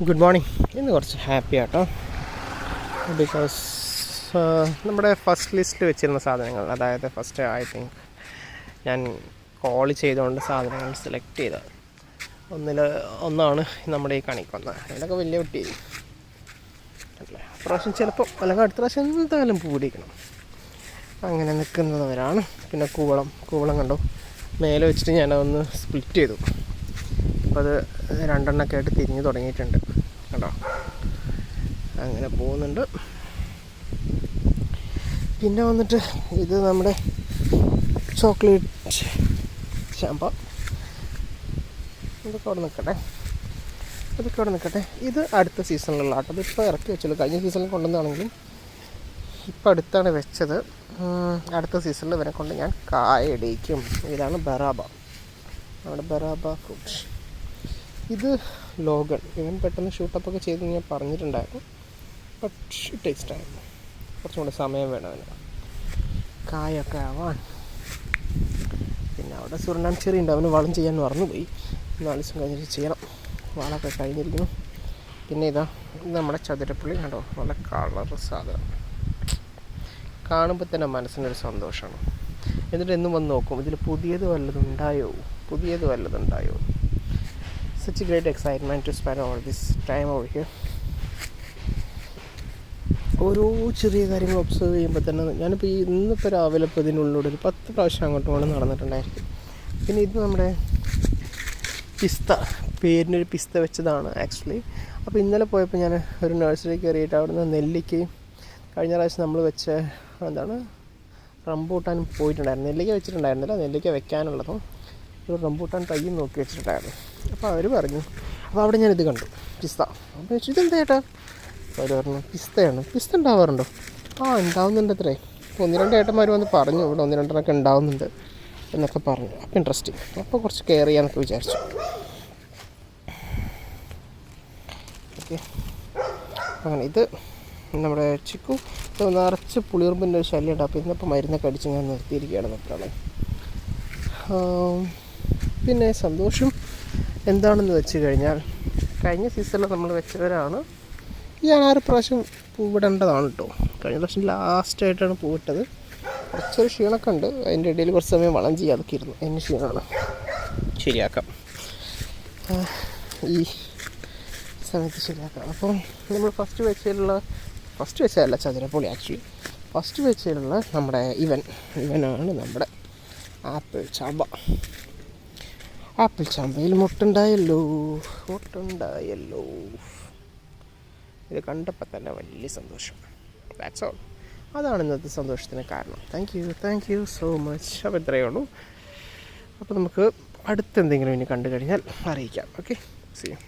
Good morning. ഇന്ന് കുറച്ച് happy ആട്ടോ. ബിക്കോസ് നമ്മുടെ ഫസ്റ്റ് ലിസ്റ്റ് വെച്ചിരുന്ന സാധനങ്ങൾ, അതായത് ഫസ്റ്റ് ഐ തിങ്ക് ഞാൻ കോൾ ചെയ്തുകൊണ്ട് സാധനങ്ങൾ സെലക്ട് ചെയ്തത് ഒന്നാണ് നമ്മുടെ ഈ കണിക്കൊന്ന. അതിനൊക്കെ വലിയ കുട്ടി അല്ലേ. പ്രാവശ്യം ചിലപ്പോൾ അല്ലെങ്കിൽ അടുത്ത പ്രാവശ്യം എന്തായാലും പൂടിക്കണം അങ്ങനെ നിൽക്കുന്നവരാണ്. പിന്നെ കൂവളം കണ്ടോ, മേലെ വെച്ചിട്ട് ഞാനതൊന്ന് സ്പ്ലിറ്റ് ചെയ്തു. അപ്പോൾ അത് രണ്ടെണ്ണമൊക്കെ ആയിട്ട് തിരിഞ്ഞ് തുടങ്ങിയിട്ടുണ്ട് കേട്ടോ. അങ്ങനെ പോകുന്നുണ്ട്. പിന്നെ വന്നിട്ട് ഇത് നമ്മുടെ ചോക്ലേറ്റ് ഷാമ്പ. ഇതൊക്കെ അവിടെ നിൽക്കട്ടെ. ഇത് അടുത്ത സീസണിലുള്ള ആട്ടോ. ഇതിപ്പോൾ ഇറക്കി വെച്ചുള്ളൂ. കഴിഞ്ഞ സീസണിൽ കൊണ്ടുവന്നാണെങ്കിലും ഇപ്പം അടുത്താണ് വെച്ചത്. അടുത്ത സീസണിൽ ഇവരെ കൊണ്ട് ഞാൻ കായ ഇടിക്കും. ഇതാണ് ബറാബ, നമ്മുടെ ബറാബ ഫ്രൂട്ട്. ഇത് ലോഗൺ. ഇവൻ പെട്ടെന്ന് ഷൂട്ടപ്പൊക്കെ ചെയ്ത് ഞാൻ പറഞ്ഞിട്ടുണ്ടായിരുന്നു. ബട്ട് ടേസ്റ്റ് ആയിരുന്നു. കുറച്ചും കൂടെ സമയം വേണം അവന് കായൊക്കെ ആവാൻ. പിന്നെ അവിടെ സുർണാൻ ചെറി ഉണ്ട്. അവന് വളം ചെയ്യാൻ മറന്നുപോയി. 4 ദിവസം കഴിഞ്ഞിട്ട് ചെയ്യണം. വളമൊക്കെ കഴിഞ്ഞിരിക്കുന്നു. പിന്നെ ഇത് നമ്മുടെ ചതുരപ്പുള്ളി കണ്ടോ, നല്ല കളർ സാധനം. കാണുമ്പോൾ തന്നെ മനസ്സിനൊരു സന്തോഷമാണ്. എന്നിട്ട് എന്നും വന്ന് നോക്കും, ഇതിൽ പുതിയത് വല്ലതുണ്ടായോ. Such a great excitement to spend all this time over here. ഓരോ ചെറിയ കാര്യങ്ങൾ ഒബ്സർവ് ചെയ്യുമ്പോൾ തന്നെ ഞാനിപ്പോൾ ഇന്നിപ്പോൾ രാവിലെ ഇപ്പോൾ ഇതിനുള്ളിലൂടെ ഒരു 10 പ്രാവശ്യം അങ്ങോട്ടും കൊണ്ട് നടന്നിട്ടുണ്ടായിരിക്കും. പിന്നെ ഇത് നമ്മുടെ പിസ്ത, പേരിനൊരു പിസ്ത വെച്ചതാണ് ആക്ച്വലി. അപ്പോൾ ഇന്നലെ പോയപ്പോൾ ഞാൻ ഒരു നഴ്സറി കയറിയിട്ട് അവിടുന്ന് നെല്ലിക്കയും കഴിഞ്ഞ പ്രാവശ്യം നമ്മൾ വെച്ച റംബൂട്ടാൻ പോയിട്ടുണ്ടായിരുന്നു. നെല്ലിക്ക വെച്ചിട്ടുണ്ടായിരുന്നില്ല, നെല്ലിക്ക വെക്കാനുള്ളതും ഒരു റംബൂട്ടാൻ തയ്യും നോക്കി വെച്ചിട്ടുണ്ടായിരുന്നു. അപ്പോൾ അവർ പറഞ്ഞു, അപ്പോൾ അവിടെ ഞാനിത് കണ്ടു, പിസ്ത. അപ്പോൾ വെച്ചു ഇതെന്താ ചേട്ടാ? അവർ പറഞ്ഞു പിസ്തയാണ്. പിസ്ത ഉണ്ടാവാറുണ്ടോ? ഉണ്ടാവുന്നുണ്ട് അത്രേ. അപ്പോൾ 1-2 ഏട്ടന്മാർ വന്ന് പറഞ്ഞു ഇവിടെ 1-2 ഉണ്ടാവുന്നുണ്ട് എന്നൊക്കെ പറഞ്ഞു. അപ്പോൾ ഇൻട്രസ്റ്റിങ്. അപ്പോൾ കുറച്ച് കെയർ ചെയ്യാമെന്നൊക്കെ വിചാരിച്ചു. ഓക്കെ, അങ്ങനെ ഇത് നമ്മുടെ ചിക്കു നിറച്ച് പുളിയുറുമ്പിൻ്റെ ഒരു ശല്യം ഉണ്ട്. അപ്പോൾ ഇന്നിപ്പോൾ മരുന്നൊക്കെ അടിച്ച് ഞാൻ നിർത്തിയിരിക്കുകയാണ് മക്കളെ. പിന്നെ സന്തോഷം എന്താണെന്ന് വെച്ച് കഴിഞ്ഞാൽ കഴിഞ്ഞ സീസണിൽ നമ്മൾ വെച്ചവരാണ് ഈ 6 പ്രാവശ്യം പൂവിടേണ്ടതാണ് കേട്ടോ. കഴിഞ്ഞ പ്രാവശ്യം ലാസ്റ്റായിട്ടാണ് പൂവിട്ടത്. കുറച്ചൊരു ക്ഷീണമൊക്കെ ഉണ്ട്. അതിൻ്റെ ഇടയിൽ കുറച്ച് സമയം വളം ചെയ്യാതൊക്കെ ഇരുന്നു. അതിന് ക്ഷീണമാണ്, ശരിയാക്കാം ഈ സമയത്ത് ശരിയാക്കാം. അപ്പം നമ്മൾ ഫസ്റ്റ് വെച്ചതല്ല ചതുരപ്പൊളി. ആക്ച്വലി ഫസ്റ്റ് വെച്ചതിലുള്ള നമ്മുടെ ഇവനാണ് നമ്മുടെ ആപ്പിൾ ചാമ്പയിൽ മുട്ടുണ്ടായല്ലോ. ഇത് കണ്ടപ്പോൾ തന്നെ വലിയ സന്തോഷം. That's all. അതാണ് ഇന്നത്തെ സന്തോഷത്തിന് കാരണം. Thank you so much. അപ്പോൾ ഇത്രയേ ഉള്ളൂ. അപ്പോൾ നമുക്ക് അടുത്തെന്തെങ്കിലും ഇനി കണ്ടു കഴിഞ്ഞാൽ അറിയിക്കാം. Okay, see U.